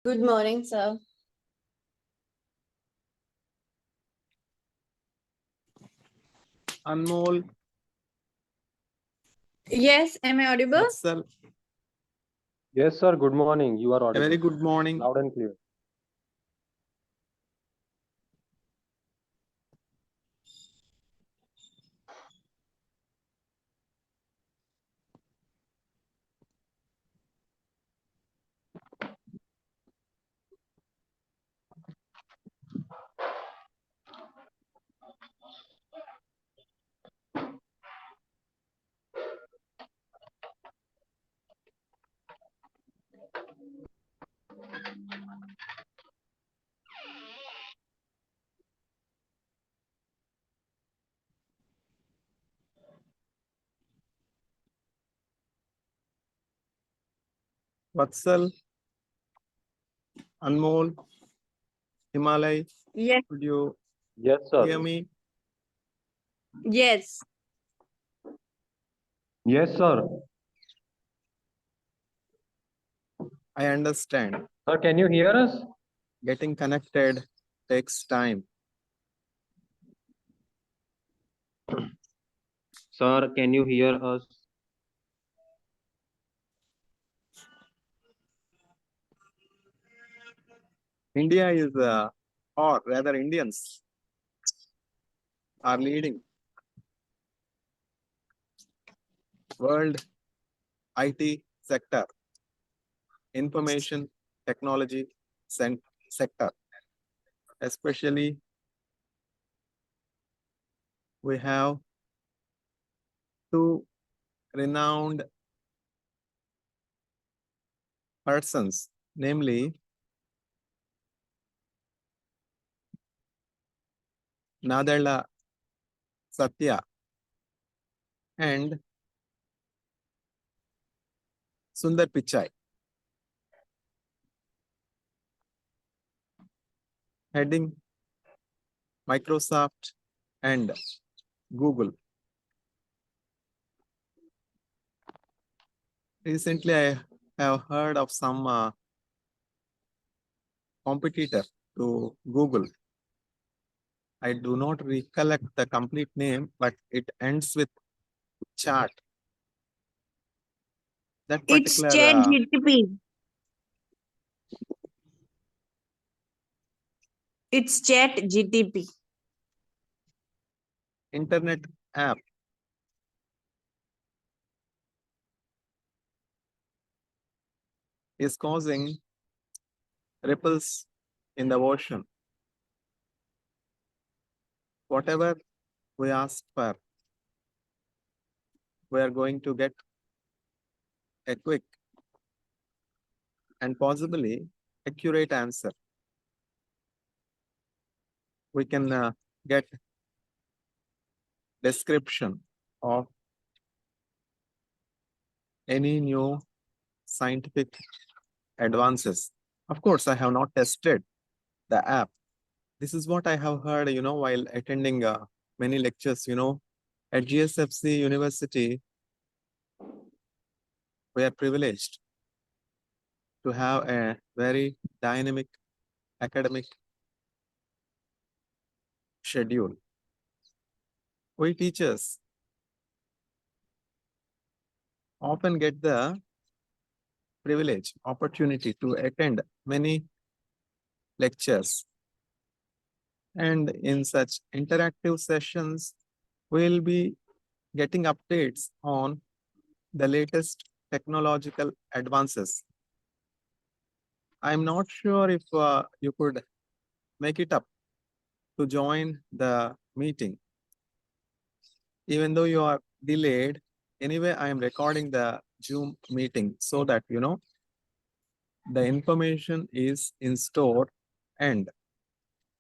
Good morning, sir. Anmol, Yes, am I audible? Vatsal, Yes, sir. Good morning. You are a audible. very good morning. Loud and clear. Vatsal, Anmol, Himalay, Yes, could you Yes, sir. hear me? yes. Yes, sir. I understand. Sir, can you hear us? Getting connected takes time. Sir, can you hear us? India is, or rather Indians are leading world IT sector, information technology sector. Especially, we have two renowned persons, namely Nadella Satya and Sundar Pichai, heading Microsoft and Google. Recently, I have heard of some competitor to Google. I do not recollect the complete name, but it ends with chart. That It's particular Chat GTP. It's Chat GTP. internet app is causing ripples in the ocean. Whatever we ask for, we are going to get a quick and possibly accurate answer. We can get description of any new scientific advances. Of course, I have not tested the app. This is what I have heard, while attending many lectures, at GSFC University, we are privileged to have a very dynamic academic schedule. We teachers often get the privilege, opportunity to attend many lectures. And in such interactive sessions, we'll be getting updates on the latest technological advances. I'm not sure if you could make it up to join the meeting. Even though you are delayed, anyway, I am recording the Zoom meeting so that, the information is in store, and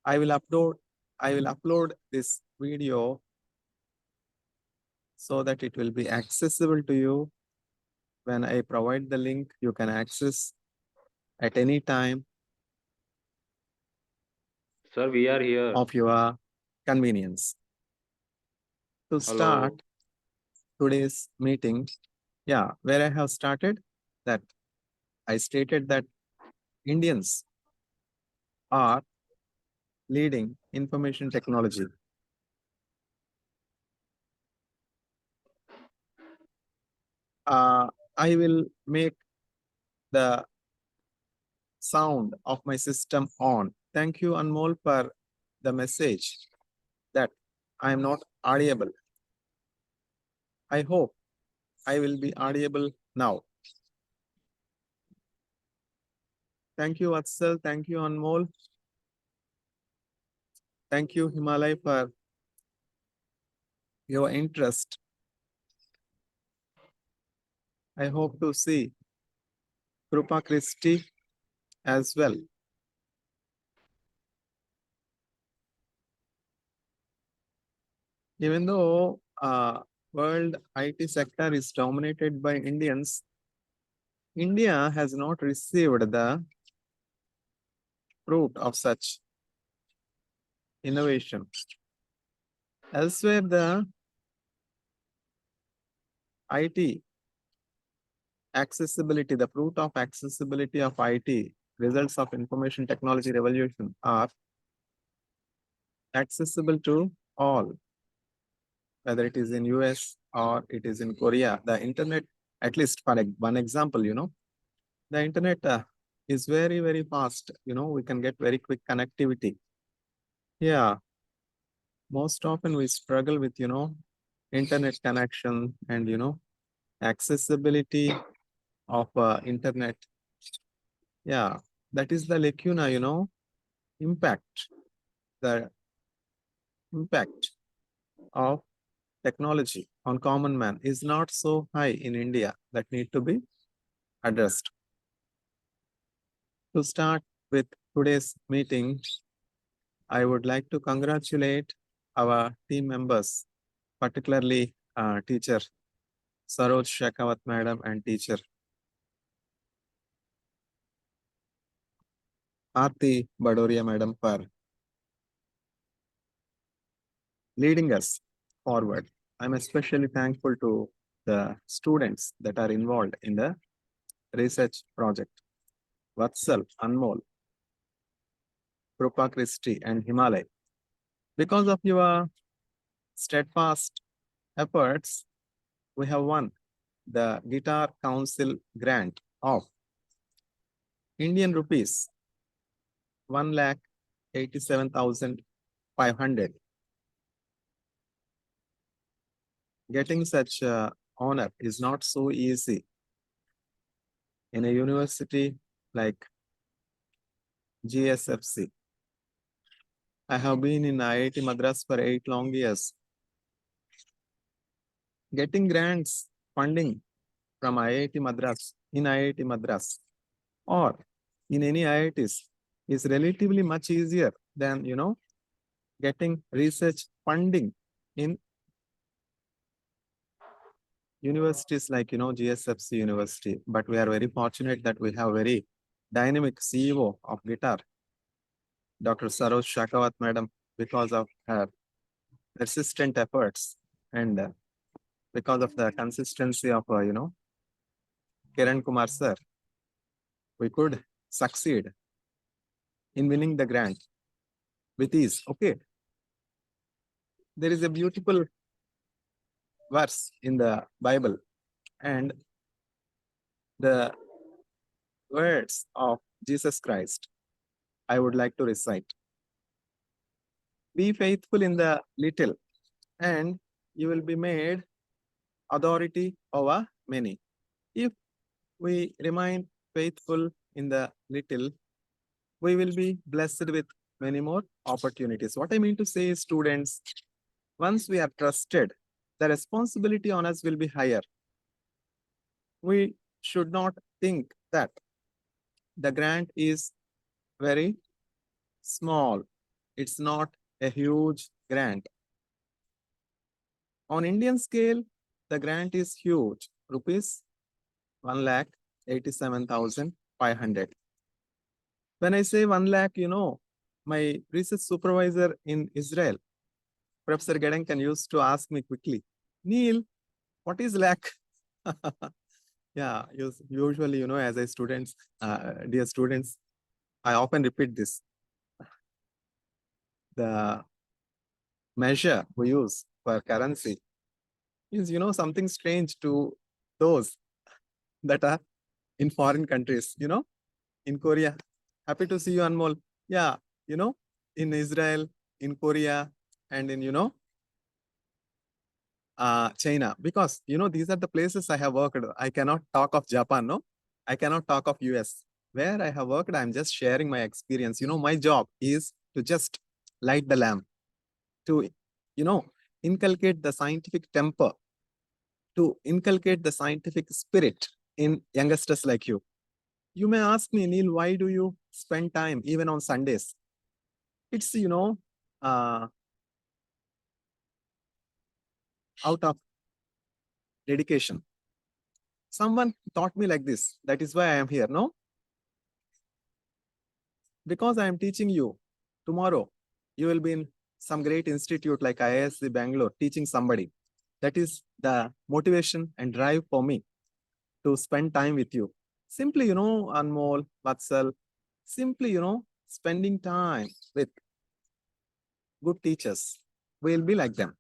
I will upload this video so that it will be accessible to you. When I provide the link, you can access at any time Sir, we are here. of your convenience. To start today's meeting, where I have started that I stated that Indians are leading information technology. I will make the sound of my system on. Thank you, Anmol, for the message that I am not audible. I hope I will be audible now. Thank you, Vatsal. Thank you, Anmol. Thank you, Himalay, for your interest. I hope to see Krupa Christie as well. Even though world IT sector is dominated by Indians, India has not received the fruit of such innovation. Elsewhere, the IT accessibility, the fruit of accessibility of IT, results of information technology revolution are accessible to all, whether it is in US or it is in Korea. The internet, at least for one example, the internet is very, very fast. We can get very quick connectivity. Yeah, most often we struggle with, internet connection and, accessibility of internet. Yeah, that is the lacuna, impact, the impact of technology on common man is not so high in India that need to be addressed. To start with today's meeting, I would like to congratulate our team members, particularly teacher Saroj Shekawat madam and teacher Aarti Badoria madam for leading us forward. I'm especially thankful to the students that are involved in the research project. Vatsal, Anmol, Krupa Christie, and Himalay. Because of your steadfast efforts, we have won the GUIITAR Council grant of Indian rupees 1,87,500. Getting such honor is not so easy in a university like GSFC. I have been in IIT Madras for 8 long years. Getting grants, funding from IIT Madras, in IIT Madras, or in any IITs is relatively much easier than, getting research funding in universities like, GSFC University. But we are very fortunate that we have very dynamic CEO of GUIITAR, Dr. Saroj Shekawat madam, because of her persistent efforts and because of the consistency of, Kiran Kumar sir, we could succeed in winning the grant with ease. Okay. There is a beautiful verse in the Bible and the words of Jesus Christ I would like to recite. Be faithful in the little and you will be made authority over many. If we remain faithful in the little, we will be blessed with many more opportunities. What I mean to say is, students, once we are trusted, the responsibility on us will be higher. We should not think that the grant is very small. It's not a huge grant. On Indian scale, the grant is huge, rupees 1,87,500. When I say 1 lakh, my research supervisor in Israel, Professor Gedankan, used to ask me quickly, Neil, what is lakh? Yeah, usually, as a students, dear students, I often repeat this. The measure we use for currency is, something strange to those that are in foreign countries, in Korea. Happy to see you, Anmol. Yeah, in Israel, in Korea, and in, China, because, these are the places I have worked. I cannot talk of Japan, no? I cannot talk of US. Where I have worked, I'm just sharing my experience. My job is to just light the lamp, to, inculcate the scientific temper, to inculcate the scientific spirit in youngsters like you. You may ask me, Neil, why do you spend time even on Sundays? It's, out of dedication. Someone taught me like this. That is why I am here, no? Because I am teaching you, tomorrow you will be in some great institute like IISc Bangalore teaching somebody. That is the motivation and drive for me to spend time with you. Simply, Anmol, Vatsal, simply, spending time with good teachers will be like them.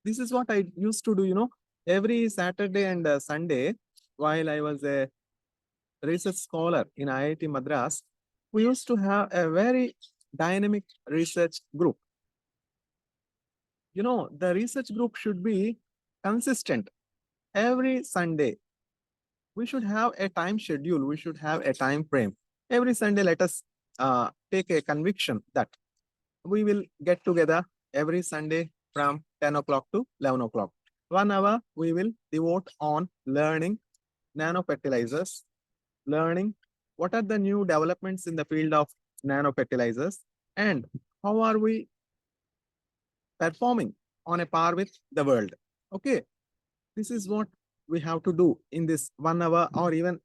This is what I used to do, every Saturday and Sunday while I was a research scholar in IIT Madras. We used to have a very dynamic research group. The research group should be consistent. Every Sunday, we should have a time schedule. We should have a time frame. Every Sunday, let us take a conviction that we will get together every Sunday from 10 o'clock to 11 o'clock. 1 hour we will devote on learning nanofertilizers, learning what are the new developments in the field of nanofertilizers, and how are we performing on a par with the world. Okay, this is what we have to do in this 1 hour or even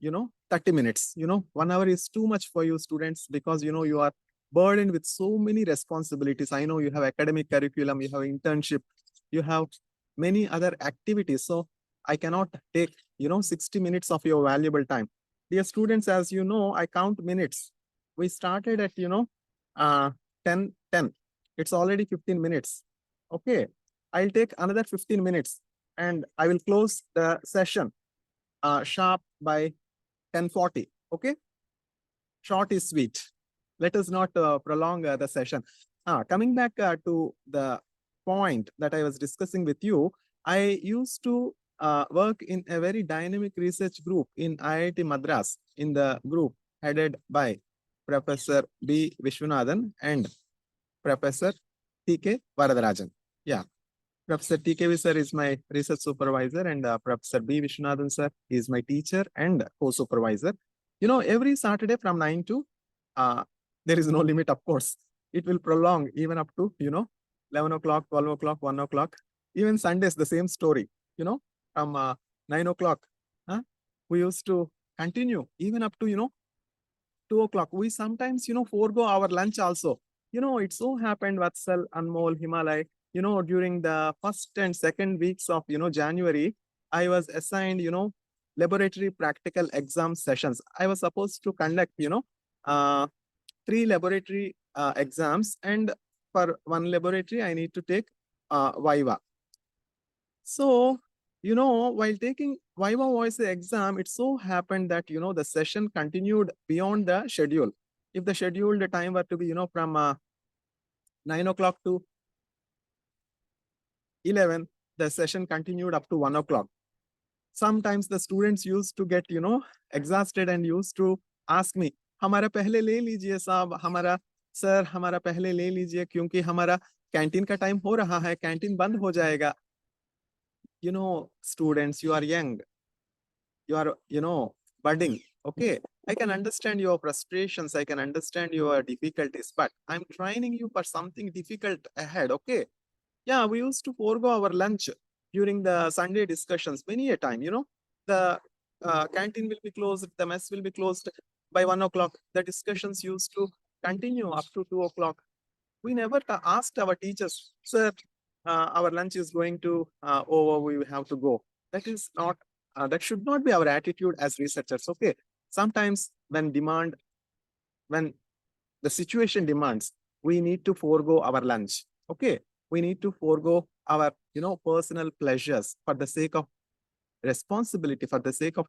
30 minutes. 1 hour is too much for you students because you are burdened with so many responsibilities. I know you have academic curriculum, you have internship, you have many other activities. So I cannot take 60 minutes of your valuable time. Dear students, as you know, I count minutes. We started at 10. It's already 15 minutes. Okay, I'll take another 15 minutes and I will close the session sharp by 10:40. Okay, short is sweet. Let us not prolong the session. Coming back to the point that I was discussing with you, I used to work in a very dynamic research group in IIT Madras, in the group headed by Professor B. Vishwanathan and Professor T.K. Varadarajan. Yeah, Professor T.K. sir is my research supervisor and Professor B. Vishwanathan sir is my teacher and co-supervisor. Every Saturday from 9 to, there is no limit, of course. It will prolong even up to, 11 o'clock, 12 o'clock, 1 o'clock. Even Sundays, the same story, from 9 o'clock. We used to continue even up to, 2 o'clock. We sometimes, forego our lunch also. It so happened, Vatsal, Anmol, Himalay, during the first and second weeks of, January, I was assigned, laboratory practical exam sessions. I was supposed to conduct, 3 laboratory exams, and for 1 laboratory, I need to take Viva. So, while taking Viva voice exam, it so happened that, the session continued beyond the schedule. If the scheduled time were to be, from 9 o'clock to 11, the session continued up to 1 o'clock. Sometimes the students used to get, exhausted and used to ask me, हमारा पहले ले लीजिए साहब, हमारा sir हमारा पहले ले लीजिए क्योंकि हमारा कैंटीन का टाइम हो रहा है, कैंटीन बंद हो जाएगा. Students, you are young, you are, budding. Okay, I can understand your frustrations, I can understand your difficulties, but I'm training you for something difficult ahead. Okay, yeah, we used to forego our lunch during the Sunday discussions many a time. The canteen will be closed, the mess will be closed by 1 o'clock. The discussions used to continue up to 2 o'clock. We never asked our teachers, sir, our lunch is going to over, we have to go. That is not, that should not be our attitude as researchers. Okay, sometimes when the situation demands, we need to forego our lunch. Okay. We need to forego our, personal pleasures for the sake of responsibility, for the sake of,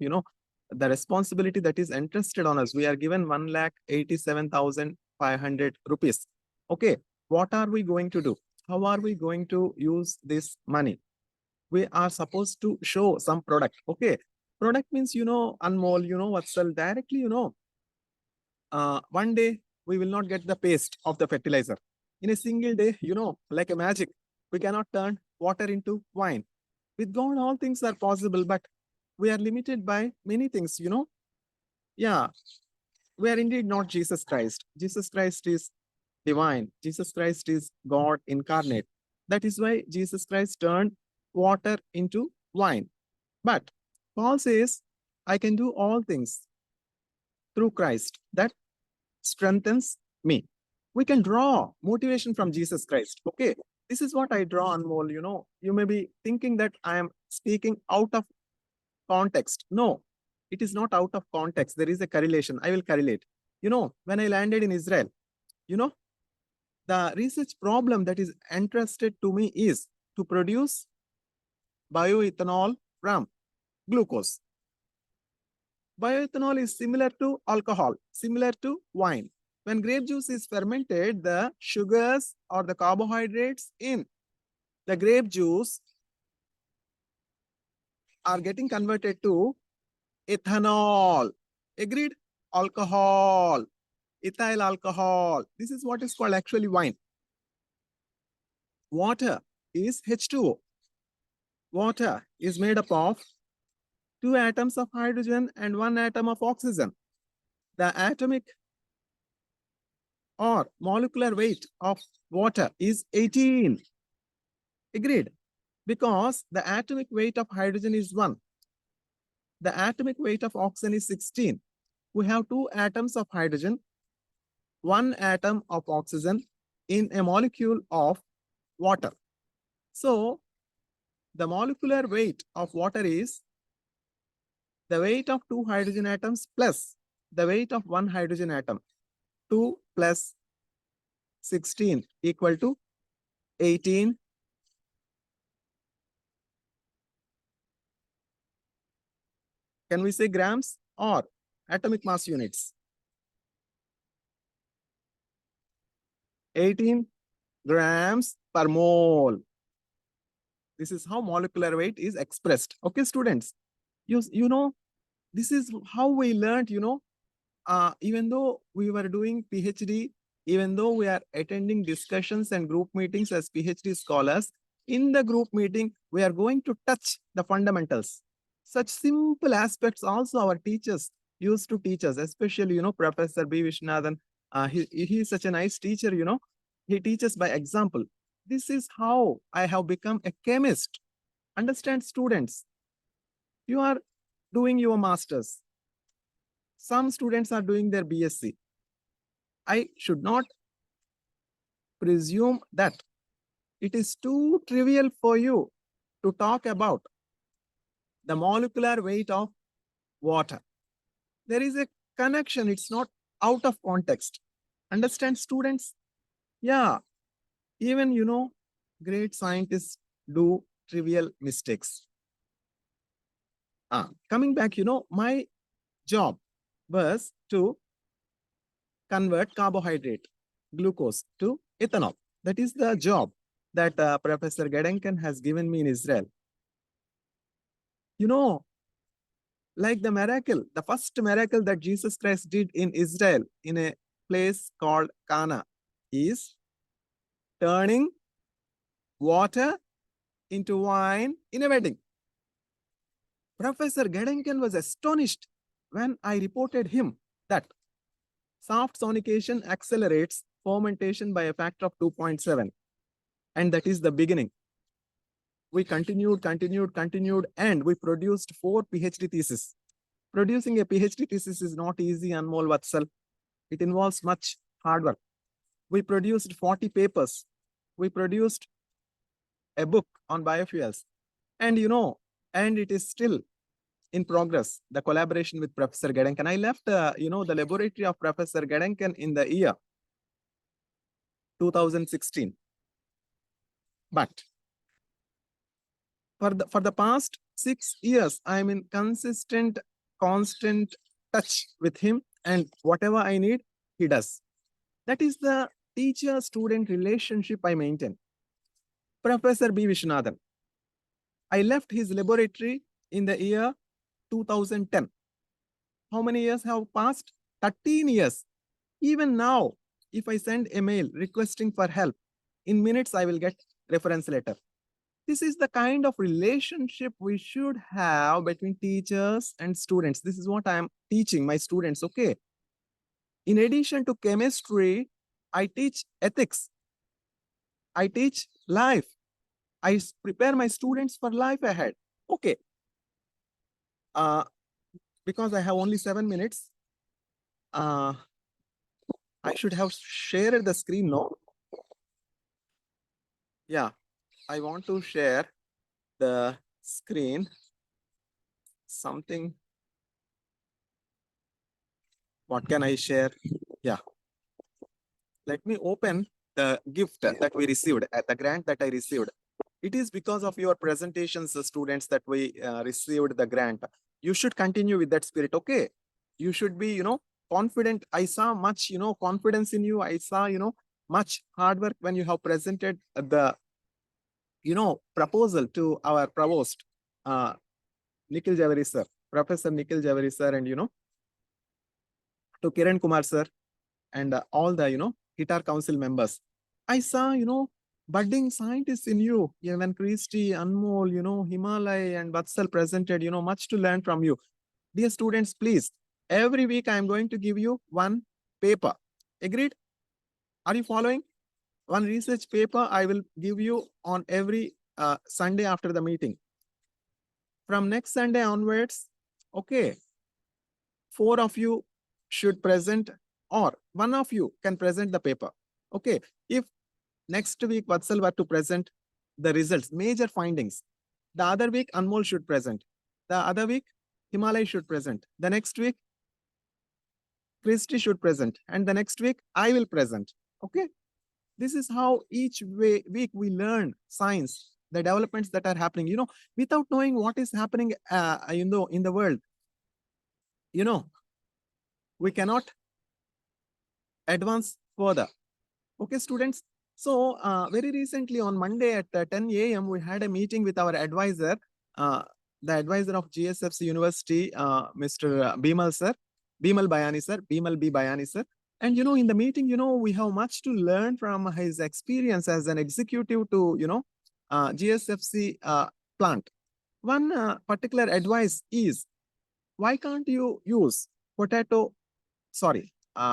the responsibility that is entrusted on us. We are given 1,87,500 rupees. Okay. What are we going to do? How are we going to use this money? We are supposed to show some product. Okay. Product means, Anmol, Vatsal, directly, one day we will not get the paste of the fertilizer. In a single day, like a magic, we cannot turn water into wine. With God, all things are possible, but we are limited by many things, Yeah, we are indeed not Jesus Christ. Jesus Christ is divine. Jesus Christ is God incarnate. That is why Jesus Christ turned water into wine. But Paul says, I can do all things through Christ that strengthens me. We can draw motivation from Jesus Christ. Okay. This is what I draw, Anmol. You may be thinking that I am speaking out of context. No, it is not out of context. There is a correlation. I will correlate. When I landed in Israel, the research problem that is entrusted to me is to produce bioethanol from glucose. Bioethanol is similar to alcohol, similar to wine. When grape juice is fermented, the sugars or the carbohydrates in the grape juice are getting converted to ethanol. Agreed? Alcohol, ethyl alcohol. This is what is called actually wine. Water is H2O. Water is made up of 2 atoms of hydrogen and 1 atom of oxygen. The atomic or molecular weight of water is 18. Agreed? Because the atomic weight of hydrogen is 1. The atomic weight of oxygen is 16. We have 2 atoms of hydrogen, 1 atom of oxygen in a molecule of water. So, the molecular weight of water is the weight of 2 hydrogen atoms plus the weight of 1 hydrogen atom. 2 plus 16 equal to 18. Can we say grams or atomic mass units? 18 grams per mole. This is how molecular weight is expressed. Okay, students, this is how we learned, even though we were doing PhD, even though we are attending discussions and group meetings as PhD scholars, in the group meeting, we are going to touch the fundamentals. Such simple aspects also our teachers used to teach us, especially, Professor B. Vishnathan. He is such a nice teacher, He teaches by example. This is how I have become a chemist. Understand, students? You are doing your masters. Some students are doing their BSc. I should not presume that it is too trivial for you to talk about the molecular weight of water. There is a connection. It's not out of context. Understand, students? Yeah. Even, great scientists do trivial mistakes. Coming back, my job was to convert carbohydrate, glucose, to ethanol. That is the job that Professor Gedenken has given me in Israel. Like the miracle, the first miracle that Jesus Christ did in Israel in a place called Cana is turning water into wine in a wedding. Professor Gedenken was astonished when I reported him that soft sonication accelerates fermentation by a factor of 2.7. And that is the beginning. We continued, and we produced 4 PhD theses. Producing a PhD thesis is not easy, Anmol Vatsal. It involves much hard work. We produced 40 papers. We produced a book on biofuels. And and it is still in progress, the collaboration with Professor Gedenken. I left, the laboratory of Professor Gedenken in the year 2016. But for the past 6 years, I'm in constant touch with him, and whatever I need, he does. That is the teacher-student relationship I maintain. Professor B. Vishwanathan. I left his laboratory in the year 2010. How many years have passed? 13 years. Even now, if I send a mail requesting for help, in minutes I will get reference letter. This is the kind of relationship we should have between teachers and students. This is what I am teaching my students, okay? In addition to chemistry, I teach ethics. I teach life. I prepare my students for life ahead. Okay. Because I have only 7 minutes, I should have shared the screen, no? Yeah, I want to share the screen. Something. What can I share? Yeah. Let me open the gift that we received, the grant that I received. It is because of your presentations, students, that we received the grant. You should continue with that spirit, okay? You should be, confident. I saw much, confidence in you. I saw, much hard work when you have presented the, proposal to our provost, Nikhil Javeri sir, Professor Nikhil Javeri sir, and, to Kiran Kumar sir, and all the, GUIITAR Council members. I saw, budding scientists in you. Even Christy, Anmol, Himalay, and Vatsal presented, much to learn from you. Dear students, please, every week I am going to give you one paper. Agreed? Are you following? One research paper I will give you on every Sunday after the meeting. From next Sunday onwards, okay, 4 of you should present, or 1 of you can present the paper. Okay, if next week Vatsal were to present the results, major findings, the other week Anmol should present, the other week Himalay should present, the next week Christy should present, and the next week I will present. Okay, this is how each week we learn science, the developments that are happening, without knowing what is happening in the world, we cannot advance further. Okay, students. So very recently on Monday at 10 a.m., we had a meeting with our advisor, the advisor of GSFC University, Mr. Bimal sir, Bimal Bayani sir, Bimal B. Bayani sir. And, in the meeting, we have much to learn from his experience as an executive to, GSFC plant. One particular advice is, why can't you use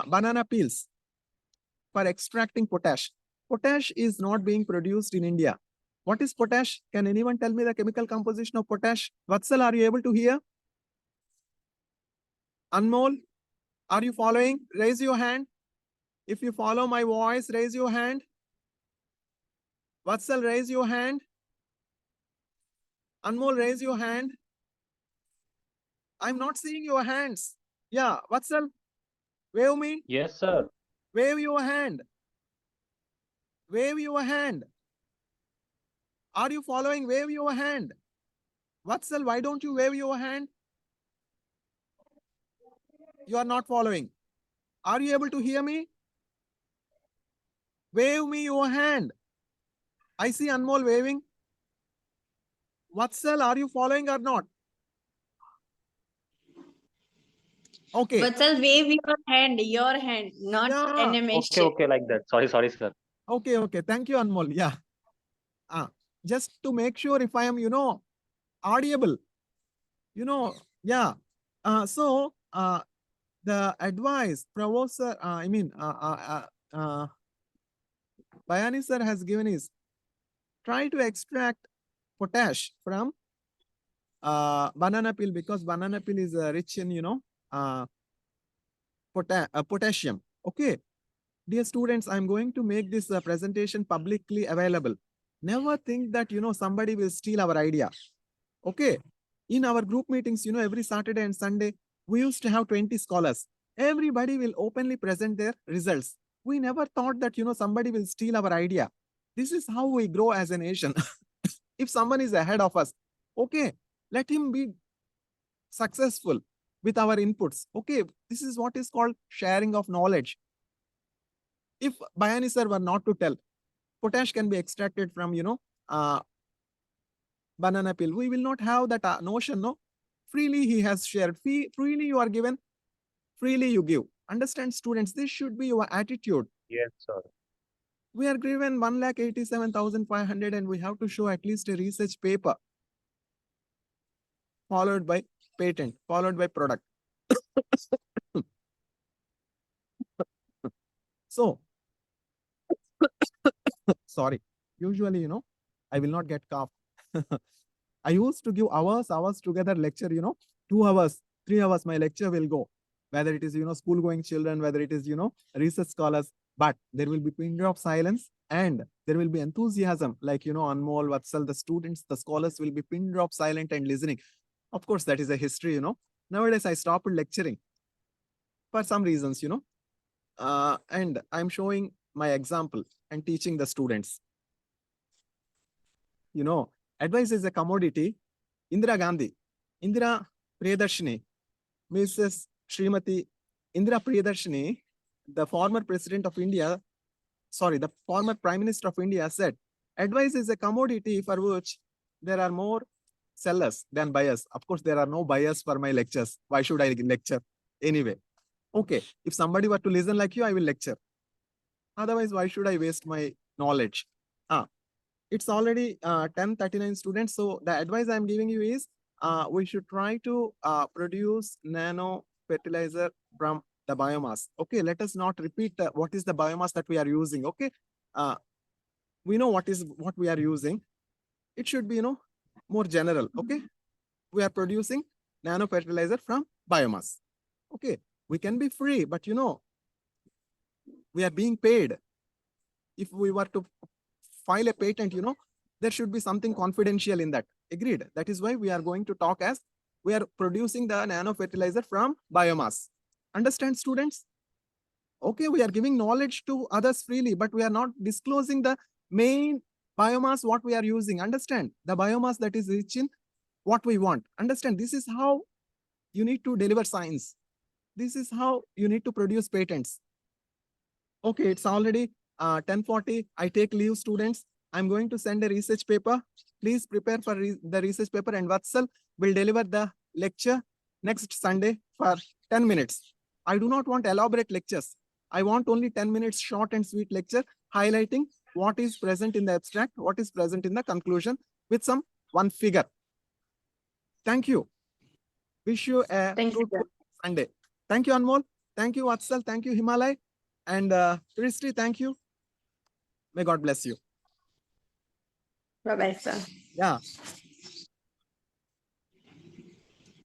banana peels for extracting potash? Potash is not being produced in India. What is potash? Can anyone tell me the chemical composition of potash? Vatsal, are you able to hear? Anmol, are you following? Raise your hand. If you follow my voice, raise your hand. Vatsal, raise your hand. Anmol, raise your hand. I'm not seeing your hands. Yeah, Vatsal, wave me. Yes, sir. Wave your hand. Wave your hand. Are you following? Wave your hand. Vatsal, why don't you wave your hand? You are not following. Are you able to hear me? Wave me your hand. I see Anmol waving. Vatsal, are you following or not? Okay. Vatsal, wave your hand, not Yeah. animation. Okay, like that. Sorry, sir. Okay. Thank you, Anmol. Yeah. Just to make sure if I am, audible, yeah. So, the advice, Professor, Bayani sir has given is, try to extract potash from banana peel, because banana peel is rich in, potassium. Okay. Dear students, I'm going to make this presentation publicly available. Never think that, somebody will steal our idea. Okay. In our group meetings, every Saturday and Sunday, we used to have 20 scholars. Everybody will openly present their results. We never thought that, somebody will steal our idea. This is how we grow as a nation. If someone is ahead of us, okay, let him be successful with our inputs. Okay, this is what is called sharing of knowledge. If Bayani sir were not to tell, potash can be extracted from, banana peel, we will not have that notion, no? Freely he has shared, freely you are given, freely you give. Understand, students, this should be your attitude. Yes, sir. We are given 1,87,500 and we have to show at least a research paper, followed by patent, followed by product. So, sorry, usually, I will not get cough. I used to give hours together lecture, 2 hours, 3 hours, my lecture will go. Whether it is, school going children, whether it is, research scholars, but there will be pin drop silence and there will be enthusiasm like, Anmol, Vatsal, the students, the scholars will be pin drop silent and listening. Of course, that is a history, Nowadays, I stopped lecturing for some reasons, and I'm showing my example and teaching the students. Advice is a commodity. Indira Gandhi, Indira Priyadarshini, Mrs. Srimati Indira Priyadarshini, the former president of India, the former prime minister of India said, advice is a commodity for which there are more sellers than buyers. Of course, there are no buyers for my lectures. Why should I lecture? Anyway, okay, if somebody were to listen like you, I will lecture. Otherwise, why should I waste my knowledge? It's already 10:39 students. So the advice I'm giving you is we should try to produce nano fertilizer from the biomass. Okay, let us not repeat what is the biomass that we are using. Okay, we know what we are using. It should be, more general. Okay, we are producing nano fertilizer from biomass. Okay, we can be free, but we are being paid. If we were to file a patent, there should be something confidential in that. Agreed. That is why we are going to talk as we are producing the nano fertilizer from biomass. Understand, students? Okay, we are giving knowledge to others freely, but we are not disclosing the main biomass, what we are using. Understand? The biomass that is rich in what we want. Understand? This is how you need to deliver science. This is how you need to produce patents. Okay, it's already 10:40. I take leave, students. I'm going to send a research paper. Please prepare for the research paper and Vatsal will deliver the lecture next Sunday for 10 minutes. I do not want elaborate lectures. I want only 10 minutes short and sweet lecture highlighting what is present in the abstract, what is present in the conclusion with one figure. Thank you. Wish you a fruitful Sunday. Thank you, Anmol. Thank you, Vatsal. Thank you, Himalay. And Christy, thank you. May God bless you. Bye-bye, sir. Yeah.